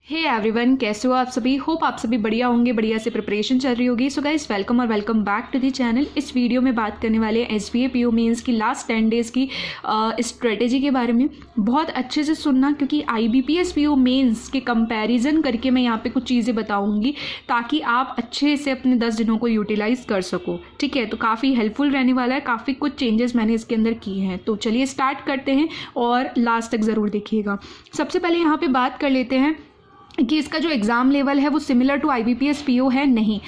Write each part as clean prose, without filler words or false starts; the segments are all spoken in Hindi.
हे एवरीवन, कैसे हो आप सभी। होप आप सभी बढ़िया होंगे, बढ़िया से प्रिपरेशन चल रही होगी। सो गाइस, वेलकम और welcome back to the channel. इस वीडियो में बात करने वाले हैं एसबीए पीओ मेंस की लास्ट 10 डेज़ की स्ट्रेटेजी के बारे में। बहुत अच्छे से सुनना, क्योंकि आईबीपीएस पीओ मेंस के कंपैरिजन करके मैं यहाँ पे कुछ चीज़ें बताऊँगी ताकि आप अच्छे से अपने 10 दिनों को यूटिलाइज कर सको। ठीक है, तो काफ़ी हेल्पफुल रहने वाला है। काफ़ी कुछ चेंजेस मैंने इसके अंदर किए हैं, तो चलिए स्टार्ट करते हैं और लास्ट तक ज़रूर देखिएगा। सबसे पहले यहाँ पे बात कर लेते हैं कि इसका जो एग्ज़ाम लेवल है वो सिमिलर टू आईबीपीएस पीओ है नहीं।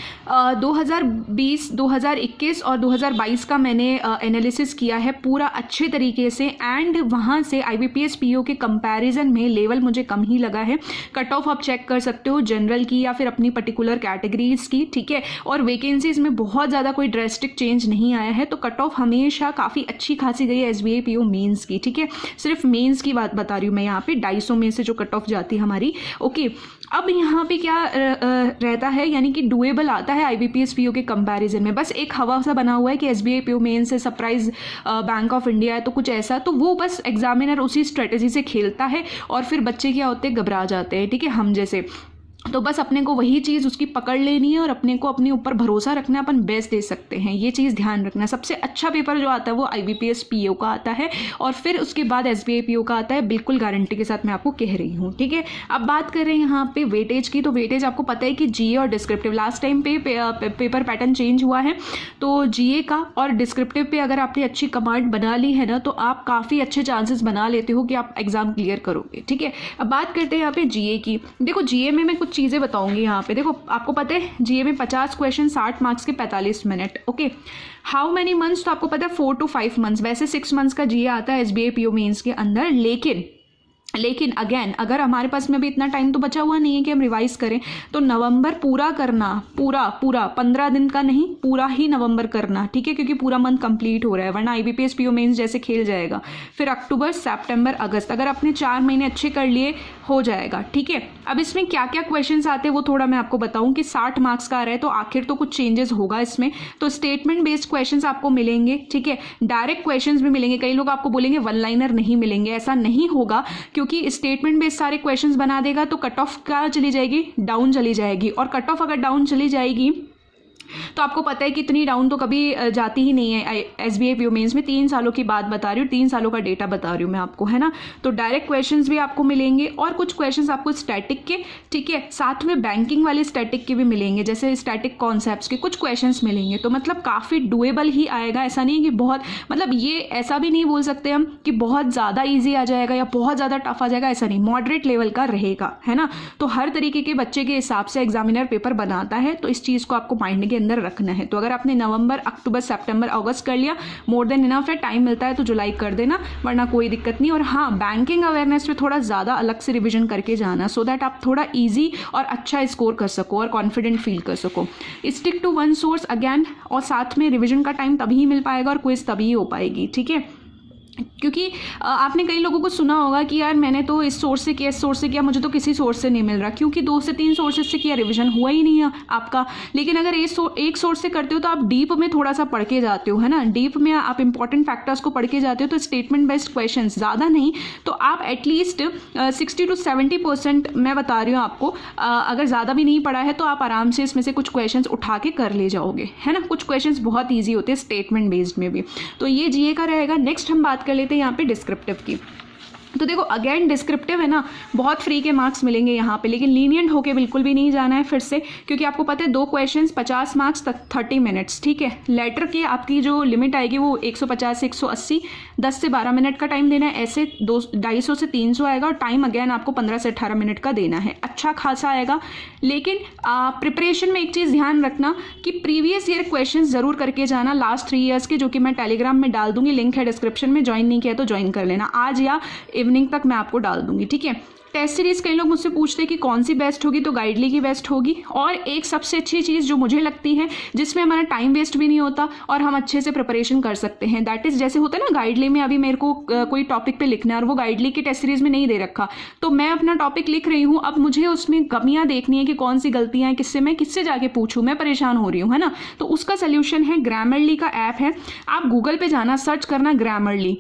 2020, 2021 और 2022 का मैंने एनालिसिस किया है पूरा अच्छे तरीके से, एंड वहाँ से आईबीपीएस पीओ के कंपैरिजन में लेवल मुझे कम ही लगा है। कट ऑफ आप चेक कर सकते हो जनरल की या फिर अपनी पर्टिकुलर कैटेगरीज की। ठीक है, और वैकेंसीज में बहुत ज़्यादा कोई ड्रेस्टिक चेंज नहीं आया है, तो कट ऑफ हमेशा काफ़ी अच्छी खासी गई है एसबीए पीओ मेंस की। ठीक है, सिर्फ मेंस की बात बता रही हूँ मैं यहाँ पे, 250 में से जो कट ऑफ जाती है हमारी। ओके, अब यहाँ पे क्या रहता है, यानी कि डुएबल आता है आईबीपीएस पीओ के कंपैरिजन में। बस एक हवा सा बना हुआ है कि एसबीआई पीओ मेन से सरप्राइज बैंक ऑफ इंडिया है, तो कुछ ऐसा, तो वो बस एग्जामिनर उसी स्ट्रेटेजी से खेलता है और फिर बच्चे क्या होते हैं, घबरा जाते हैं। ठीक है, हम जैसे, तो बस अपने को वही चीज़ उसकी पकड़ लेनी है और अपने को अपने ऊपर भरोसा रखना है, अपन बेस्ट दे सकते हैं। ये चीज़ ध्यान रखना। सबसे अच्छा पेपर जो आता है वो आईबीपीएस पीओ का आता है और फिर उसके बाद एसबीआई पीओ का आता है, बिल्कुल गारंटी के साथ मैं आपको कह रही हूँ। ठीक है, अब बात कर रहे हैं यहाँ पे वेटेज की। तो वेटेज आपको पता है कि जीए और डिस्क्रिप्टिव, लास्ट टाइम पे पेपर पैटर्न चेंज हुआ है, तो जीए का और डिस्क्रिप्टिव पे अगर आपने अच्छी कमांड बना ली है ना, तो आप काफ़ी अच्छे चांसेस बना लेते हो कि आप एग्जाम क्लियर करोगे। ठीक है, अब बात करते हैं यहाँ पे जीए की। देखो, जीए में मैं कुछ चीज़ें बताऊंगी यहाँ पे। देखो, आपको पता है जीए में 50 क्वेश्चन, 60 मार्क्स के 45 minute. Okay, how many months, तो आपको पता है 4 to 5 मंथ्स। वैसे 6 मंथ्स का जीए आता है एसबीआई पीओ मेंस के अंदर, लेकिन अगेन अगर हमारे पास में भी इतना टाइम तो बचा हुआ नहीं है कि हम रिवाइज करें, तो नवंबर पूरा करना, पूरा 15 दिन का नहीं, पूरा ही नवंबर करना। ठीक है, क्योंकि पूरा मंथ कंप्लीट हो रहा है, वरना आईबीपीएस पीओ मेंस जैसे खेल जाएगा। फिर अक्टूबर, सितंबर, अगस्त, अगर अपने 4 महीने अच्छे कर लिए हो जाएगा। ठीक है, अब इसमें क्या क्या क्वेश्चंस आते हैं वो थोड़ा मैं आपको बताऊं कि 60 मार्क्स का आ रहा है, तो आखिर तो कुछ चेंजेस होगा इसमें। तो स्टेटमेंट बेस्ड क्वेश्चंस आपको मिलेंगे। ठीक है, डायरेक्ट क्वेश्चंस भी मिलेंगे। कई लोग आपको बोलेंगे वन लाइनर नहीं मिलेंगे, ऐसा नहीं होगा, क्योंकि स्टेटमेंट बेस्ड सारे क्वेश्चंस बना देगा तो कट ऑफ क्या चली जाएगी, डाउन चली जाएगी। और कट ऑफ अगर डाउन चली जाएगी तो आपको पता है कि इतनी डाउन तो कभी जाती ही नहीं है एसबीआई पीओ मेंस में। 3 सालों की बात बता रही हूँ, 3 सालों का डेटा बता रही हूँ मैं आपको, है ना। तो डायरेक्ट क्वेश्चंस भी आपको मिलेंगे और कुछ क्वेश्चंस आपको स्टैटिक के, ठीक है, साथ में बैंकिंग वाले स्टैटिक के भी मिलेंगे, जैसे स्टैटिक कॉन्सेप्ट्स के कुछ क्वेश्चंस मिलेंगे। तो मतलब काफ़ी डुएबल ही आएगा। ऐसा नहीं है कि बहुत, मतलब ये ऐसा भी नहीं बोल सकते हम कि बहुत ज़्यादा ईजी आ जाएगा या बहुत ज़्यादा टफ आ जाएगा, ऐसा नहीं, मॉडरेट लेवल का रहेगा, है ना। तो हर तरीके के बच्चे के हिसाब से एग्जामिनर पेपर बनाता है, तो इस चीज़ को आपको माइंड के अंदर रखना है। तो अगर आपने नवंबर, अक्टूबर, सितंबर, अगस्त कर लिया, मोर देन इनफ है। टाइम मिलता है तो जुलाई कर देना, वरना कोई दिक्कत नहीं। और हाँ, बैंकिंग अवेयरनेस पे थोड़ा ज़्यादा अलग से रिवीजन करके जाना, सो दैट आप थोड़ा इजी और अच्छा स्कोर कर सको और कॉन्फिडेंट फील कर सको। Stick to one source again, और साथ में रिवीजन का टाइम तभी मिल पाएगा और क्विज तभी हो पाएगी। ठीक है, क्योंकि आपने कई लोगों को सुना होगा कि यार मैंने तो इस सोर्स से किया, इस सोर्स से किया, मुझे तो किसी सोर्स से नहीं मिल रहा, क्योंकि 2 से 3 सोर्सेज से किया, रिवीजन हुआ ही नहीं है आपका। लेकिन अगर एक सोर्स से करते हो तो आप डीप में थोड़ा सा पढ़ के जाते हो, है ना। डीप में आप इंपॉर्टेंट फैक्टर्स को पढ़ के जाते हो, तो स्टेटमेंट बेस्ड क्वेश्चन ज़्यादा नहीं तो आप एटलीस्ट 60 to 70% मैं बता रही हूँ आपको। अगर ज़्यादा भी नहीं पढ़ा है तो आप आराम से इसमें से कुछ क्वेश्चन उठा के कर ले जाओगे, है ना। कुछ क्वेश्चन बहुत ईजी होते हैं स्टेटमेंट बेस्ड में भी। तो ये जीए का रहेगा। नेक्स्ट हम बात कर लेते हैं यहाँ पे डिस्क्रिप्टिव की। तो देखो, अगेन डिस्क्रिप्टिव है ना, बहुत फ्री के मार्क्स मिलेंगे यहाँ पे, लेकिन लीनियंट होके बिल्कुल भी नहीं जाना है फिर से, क्योंकि आपको पता है 2 क्वेश्चंस 50 मार्क्स तक 30 मिनट्स। ठीक है, लेटर की आपकी जो लिमिट आएगी वो 150 से 180, 10 से 12 मिनट का टाइम देना है। ऐसे 250 से 300 आएगा और टाइम अगेन आपको 15 से 18 मिनट का देना है। अच्छा खासा आएगा। लेकिन प्रिपरेशन में एक चीज़ ध्यान रखना कि प्रीवियस ईयर क्वेश्चन ज़रूर करके जाना, लास्ट 3 ईयर्स के, जो कि मैं टेलीग्राम में डाल दूंगी, लिंक है डिस्क्रिप्शन में। ज्वाइन नहीं किया तो ज्वाइन कर लेना, आज या इवनिंग तक मैं आपको डाल दूंगी। ठीक है, टेस्ट सीरीज कई लोग मुझसे पूछते हैं कि कौन सी बेस्ट होगी, तो गाइडली की बेस्ट होगी। और एक सबसे अच्छी चीज़ जो मुझे लगती है, जिसमें हमारा टाइम वेस्ट भी नहीं होता और हम अच्छे से प्रिपरेशन कर सकते हैं, दैट इज, जैसे होता है ना गाइडली में, अभी मेरे को कोई टॉपिक पे लिखना है और वो गाइडली की टेस्ट सीरीज में नहीं दे रखा, तो मैं अपना टॉपिक लिख रही हूँ, अब मुझे उसमें कमियाँ देखनी है कि कौन सी गलतियाँ हैं, किससे जाके पूछूँ, मैं परेशान हो रही हूँ, है ना। तो उसका सोल्यूशन है, ग्रामरली का ऐप है, आप गूगल पे जाना, सर्च करना ग्रामरली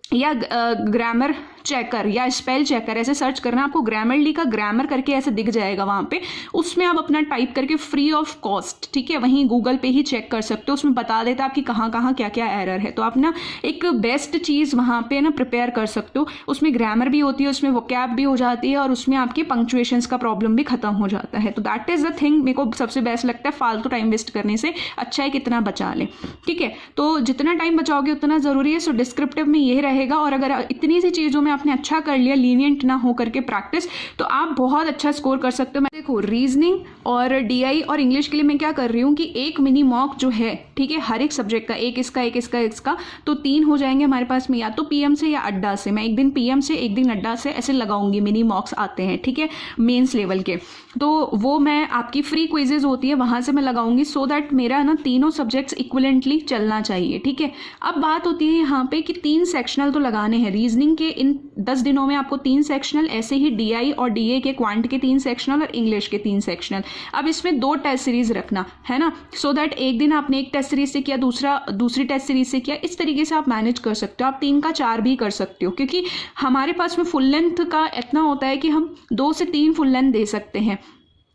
या ग्रामर चेकर या स्पेल चेकर ऐसे सर्च करना, आपको ग्रामरली का ग्रामर करके ऐसे दिख जाएगा वहाँ पे, उसमें आप अपना टाइप करके फ्री ऑफ कॉस्ट, ठीक है, वहीं गूगल पे ही चेक कर सकते हो, उसमें बता देता है आपकी कहाँ कहाँ क्या क्या एरर है। तो आप ना एक बेस्ट चीज़ वहाँ पे ना प्रिपेयर कर सकते हो, उसमें ग्रामर भी होती है, उसमें वोकैब भी हो जाती है और उसमें आपकी पंक्चुएशंस का प्रॉब्लम भी खत्म हो जाता है। तो दैट इज़ द थिंग, मेरे को सबसे बेस्ट लगता है, फालतू टाइम वेस्ट करने से अच्छा है कितना बचा लें, ठीक है। तो जितना टाइम बचाओगे उतना ज़रूरी है। सो डिस्क्रिप्टिव में ये रहेगा, और अगर इतनी सी चीज़ों में आपने अच्छा कर लिया, लीनियंट ना हो करके प्रैक्टिस, तो आप बहुत अच्छा स्कोर कर सकते हो। मैं देखो रीजनिंग और डीआई और इंग्लिश के लिए मैं क्या कर रही हूँ कि एक मिनी मॉक जो है, ठीक है, हर एक सब्जेक्ट का एक इसका, तो 3 हो जाएंगे हमारे पास में, या तो पीएम से या अड्डा से। मैं एक दिन पीएम से एक दिन अड्डा से ऐसे लगाऊंगी, मिनी मॉक्स आते हैं, ठीक है, मेंस लेवल के, तो वो मैं आपकी फ्री क्विजेज होती है वहाँ से मैं लगाऊंगी, सो दैट मेरा ना तीनों सब्जेक्ट्स इक्विवेलेंटली चलना चाहिए, ठीक है। अब बात होती है यहाँ पे कि 3 सेक्शनल तो लगाने हैं रीजनिंग के, इन 10 दिनों में आपको 3 सेक्शनल, ऐसे ही डीआई और डीए के क्वांट के 3 सेक्शनल और इंग्लिश के 3 सेक्शनल। अब इसमें 2 टेस्ट सीरीज रखना है ना, सो दैट एक दिन आपने एक टेस्ट सीरीज से किया, दूसरी टेस्ट सीरीज से किया, इस तरीके से आप मैनेज कर सकते हो। आप 3 का 4 भी कर सकते हो, क्योंकि हमारे पास में फुल लेंथ का इतना होता है कि हम 2 से 3 फुल लेंथ दे सकते हैं,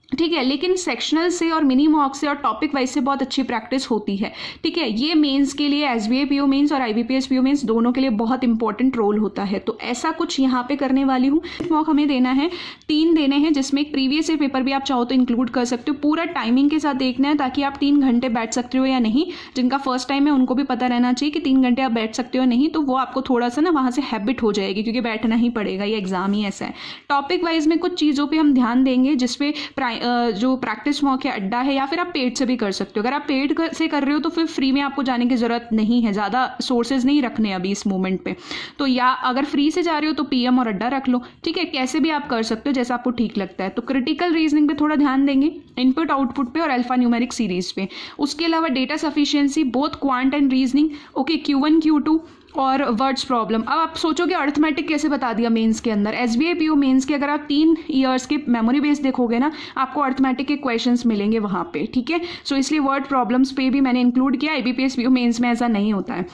ठीक है, लेकिन सेक्शनल से और मिनी मॉक से और टॉपिक वाइज से बहुत अच्छी प्रैक्टिस होती है, ठीक है। ये मेंस के लिए, एसबीआई पीओ मेंस और आईबीपीएस पीओ मेंस दोनों के लिए बहुत इंपॉर्टेंट रोल होता है। तो ऐसा कुछ यहाँ पे करने वाली हूँ। मॉक हमें देना है 3 देने हैं, जिसमें एक प्रीवियस ईयर पेपर भी आप चाहो तो इंक्लूड कर सकते हो। पूरा टाइमिंग के साथ देखना है, ताकि आप 3 घंटे बैठ सकते हो या नहीं। जिनका फर्स्ट टाइम है उनको भी पता रहना चाहिए कि 3 घंटे आप बैठ सकते हो नहीं, तो वो आपको थोड़ा सा ना वहाँ से हैबिट हो जाएगी, क्योंकि बैठना ही पड़ेगा, ये एग्जाम ही ऐसा है। टॉपिक वाइज में कुछ चीज़ों पर हम ध्यान देंगे, जिसपे जो प्रैक्टिस मॉक है, अड्डा है, या फिर आप पेड से भी कर सकते हो। अगर आप पेड से कर रहे हो तो फिर फ्री में आपको जाने की जरूरत नहीं है, ज़्यादा सोर्सेज नहीं रखने अभी इस मोमेंट पे। तो या अगर फ्री से जा रहे हो तो पीएम और अड्डा रख लो, ठीक है, कैसे भी आप कर सकते हो जैसा आपको ठीक लगता है। तो क्रिटिकल रीजनिंग पे थोड़ा ध्यान देंगे, इनपुट आउटपुट पे और अल्फा न्यूमेरिक सीरीज पे। उसके अलावा data sufficiency, both quant and reasoning, okay, Q1 Q2 और वर्ड्स प्रॉब्लम। अब आप सोचोगे अर्थमेटिक कैसे बता दिया मेंस के अंदर। एसबीआई पीओ मेंस के अगर आप 3 ईयर्स के मेमोरी बेस देखोगे ना, आपको अर्थमेटिक के क्वेश्चंस मिलेंगे वहाँ पे, ठीक है। सो इसलिए वर्ड प्रॉब्लम्स पे भी मैंने इंक्लूड किया। आईबीपीएस पीओ मेंस में ऐसा नहीं होता है।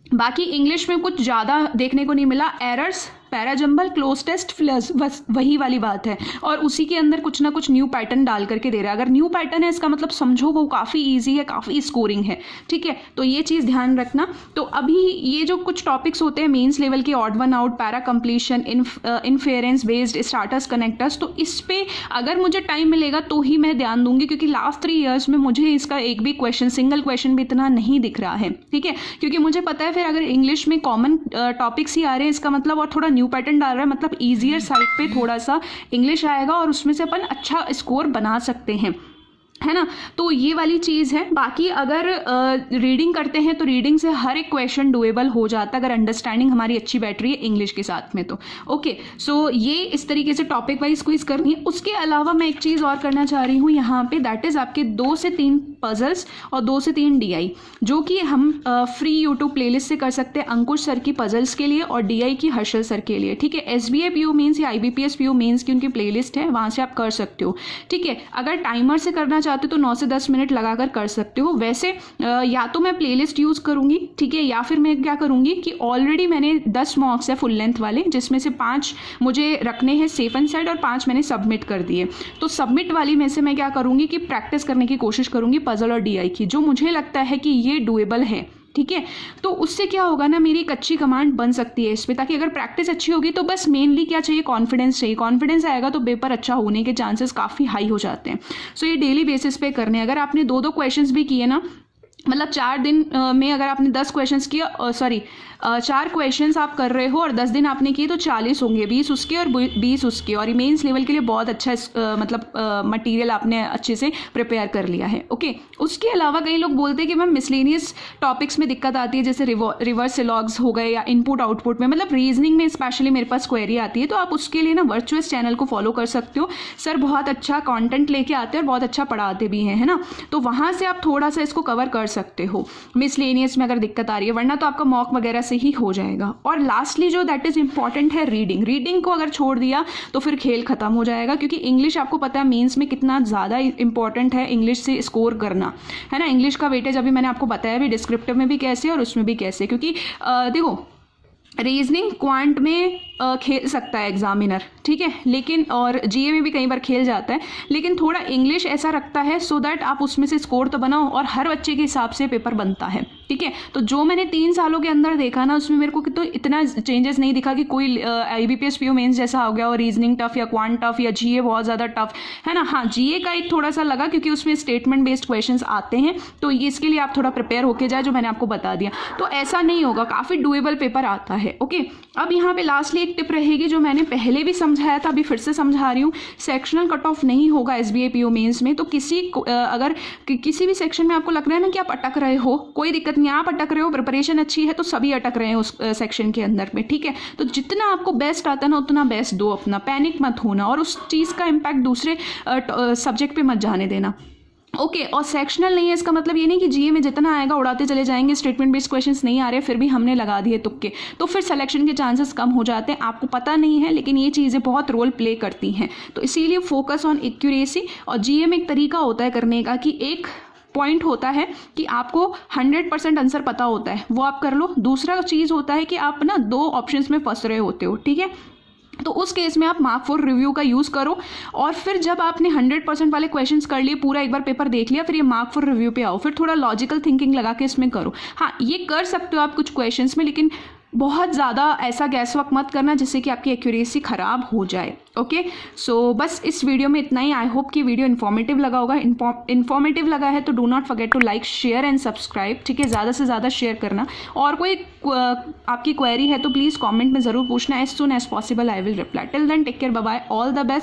बाकी इंग्लिश में कुछ ज़्यादा देखने को नहीं मिला, एरर्स, पैराजंबल, क्लोज टेस्ट, फ्लस, बस वही वाली बात है, और उसी के अंदर कुछ ना कुछ न्यू पैटर्न डाल करके दे रहा है। अगर न्यू पैटर्न है इसका मतलब समझो वो काफ़ी इजी है, काफ़ी स्कोरिंग है, ठीक है। तो ये चीज़ ध्यान रखना। तो अभी ये जो कुछ टॉपिक्स होते हैं मेंस लेवल के, odd one out, para completion, inference based, starters, connectors, तो इस पर अगर मुझे टाइम मिलेगा तो ही मैं ध्यान दूंगी, क्योंकि लास्ट 3 ईयर्स में मुझे इसका एक भी क्वेश्चन, सिंगल क्वेश्चन भी इतना नहीं दिख रहा है, ठीक है। क्योंकि मुझे पता है फिर अगर इंग्लिश में कॉमन टॉपिक्स ही आ रहे हैं, इसका मतलब, और थोड़ा न्यू पैटर्न डाल रहा है, मतलब ईजियर साइड पे थोड़ा सा इंग्लिश आएगा और उसमें से अपन अच्छा स्कोर बना सकते हैं, है ना। तो ये वाली चीज़ है। बाकी अगर रीडिंग करते हैं तो रीडिंग से हर एक क्वेश्चन डुएबल हो जाता है, अगर अंडरस्टैंडिंग हमारी अच्छी बैठ रही है इंग्लिश के साथ में तो, ओके। सो ये इस तरीके से टॉपिक वाइज क्विज करनी है। उसके अलावा मैं एक चीज़ और करना चाह रही हूँ यहाँ पे, दैट इज़ आपके 2 से 3 पजल्स और 2 से 3 डीआई, जो कि हम फ्री यूट्यूब प्लेलिस्ट से कर सकते हैं, अंकुश सर की पजल्स के लिए और डीआई की हर्षल सर के लिए, ठीक है। एसबीआई पीओ मेंस या आईबीपीएस पीओ मेंस की उनकी प्लेलिस्ट है, वहाँ से आप कर सकते हो, ठीक है। अगर टाइमर से करना चाहते हो तो 9 से 10 मिनट लगाकर कर सकते हो। वैसे या तो मैं प्लेलिस्ट यूज़ करूँगी, ठीक है, या फिर मैं क्या करूँगी कि ऑलरेडी मैंने 10 मॉक्स है फुल लेंथ वाले, जिसमें से 5 मुझे रखने हैं सेफ एंड साइड और 5 मैंने सबमिट कर दिए। तो सबमिट वाली में से मैं क्या करूँगी कि प्रैक्टिस करने की कोशिश करूँगी पजल और डीआई की, जो मुझे लगता है कि ये डुएबल है, ठीक है। तो उससे क्या होगा ना, मेरी एक अच्छी कमांड बन सकती है इस पर, ताकि अगर प्रैक्टिस अच्छी होगी तो बस मेनली क्या चाहिए, कॉन्फिडेंस चाहिए। कॉन्फिडेंस आएगा तो पेपर अच्छा होने के चांसेस काफ़ी हाई हो जाते हैं। सो ये डेली बेसिस पे करने हैं। अगर आपने 2-2 क्वेश्चंस भी किए ना, मतलब 4 दिन में अगर आपने 10 क्वेश्चंस किए, 4 क्वेश्चंस आप कर रहे हो और 10 दिन आपने किए, तो 40 होंगे, 20 उसके और 20 उसके। और मेंस लेवल के लिए बहुत अच्छा मतलब मटेरियल आपने अच्छे से प्रिपेयर कर लिया है, ओके। उसके अलावा कई लोग बोलते हैं कि मैम मिसलेनियस टॉपिक्स में दिक्कत आती है, जैसे रिवर्स सिलॉग्स हो गए या इनपुट आउटपुट में, मतलब रीजनिंग में स्पेशली मेरे पास क्वेरी आती है। तो आप उसके लिए ना वर्चुअस चैनल को फॉलो कर सकते हो। सर बहुत अच्छा कॉन्टेंट लेके आते हैं और बहुत अच्छा पढ़ाते भी हैं, है ना। तो वहाँ से आप थोड़ा सा इसको कवर कर सकते हो मिसलेनियस में अगर दिक्कत आ रही है, वरना तो आपका मॉक वगैरह से ही हो जाएगा। और लास्टली जो दैट इज इंपॉर्टेंट है रीडिंग को अगर छोड़ दिया तो फिर खेल खत्म हो जाएगा, क्योंकि इंग्लिश आपको पता है मेंस में कितना ज़्यादा इंपॉर्टेंट है इंग्लिश से स्कोर करना, है ना। इंग्लिश का वेटेज अभी मैंने आपको बताया भी, डिस्क्रिप्टिव में भी कैसे और उसमें भी कैसे, क्योंकि देखो रीजनिंग क्वांट में खेल सकता है एग्जामिनर, ठीक है, लेकिन और जीए में भी कई बार खेल जाता है, लेकिन थोड़ा इंग्लिश ऐसा रखता है सो दैट आप उसमें से स्कोर तो बनाओ और हर बच्चे के हिसाब से पेपर बनता है, ठीक है। तो जो मैंने 3 सालों के अंदर देखा ना, उसमें मेरे को तो इतना चेंजेस नहीं दिखा कि कोई IBPS PO मेंस जैसा हो गया और रीजनिंग टफ या क्वांट टफ या जीए बहुत ज़्यादा टफ है ना। हाँ, जीए का एक थोड़ा सा लगा क्योंकि उसमें स्टेटमेंट बेस्ड क्वेश्चंस आते हैं, तो ये इसके लिए आप थोड़ा प्रिपेयर होके जाए, जो मैंने आपको बता दिया। तो ऐसा नहीं होगा, काफ़ी डुएबल पेपर आता है। ओके, अब यहाँ पे लास्टली एक टिप रहेगी जो मैंने पहले भी समझाया था, अभी फिर से समझा रही हूँ। सेक्शनल कट ऑफ नहीं होगा SBI PO मेंस में। तो अगर किसी भी सेक्शन में आपको लग रहा है ना कि आप अटक रहे हो, कोई दिक्कत नहीं, आप अटक रहे हो, प्रिपरेशन अच्छी है तो सभी अटक रहे हैं उस सेक्शन के अंदर में, ठीक है। तो जितना आपको बेस्ट आता है ना उतना बेस्ट दो, अपना पैनिक मत होना और उस चीज़ का इम्पैक्ट दूसरे सब्जेक्ट पे मत जाने देना। ओके, और सेक्शनल नहीं है इसका मतलब ये नहीं कि जीए में जितना आएगा उड़ाते चले जाएंगे, स्टेटमेंट बेस्ड क्वेश्चंस नहीं आ रहे फिर भी हमने लगा दिए तुक्के, तो फिर सिलेक्शन के चांसेस कम हो जाते हैं। आपको पता नहीं है लेकिन ये चीज़ें बहुत रोल प्ले करती हैं, तो इसीलिए फोकस ऑन एक्यूरेसी। और जीए में एक तरीका होता है करने का कि एक पॉइंट होता है कि आपको 100% आंसर पता होता है, वो आप कर लो। दूसरा चीज़ होता है कि आप ना 2 ऑप्शंस में फंस रहे होते हो, ठीक है, तो उस केस में आप मार्क फॉर रिव्यू का यूज़ करो। और फिर जब आपने 100% वाले क्वेश्चंस कर लिए, पूरा एक बार पेपर देख लिया, फिर ये मार्क फॉर रिव्यू पे आओ, फिर थोड़ा लॉजिकल थिंकिंग लगा के इसमें करो। हाँ, ये कर सकते हो आप कुछ क्वेश्चंस में, लेकिन बहुत ज़्यादा ऐसा गैस वर्क मत करना जिससे कि आपकी एक्यूरेसी ख़राब हो जाए। ओके, सो बस इस वीडियो में इतना ही। आई होप कि वीडियो इन्फॉर्मेटिव लगा होगा। इन्फॉर्मेटिव लगा है तो do not forget to like, share and subscribe, ठीक है, ज़्यादा से ज़्यादा शेयर करना। और कोई आपकी क्वेरी है तो प्लीज़ कमेंट में ज़रूर पूछना। As soon as possible I will reply. Till then take care, bye bye, all the best.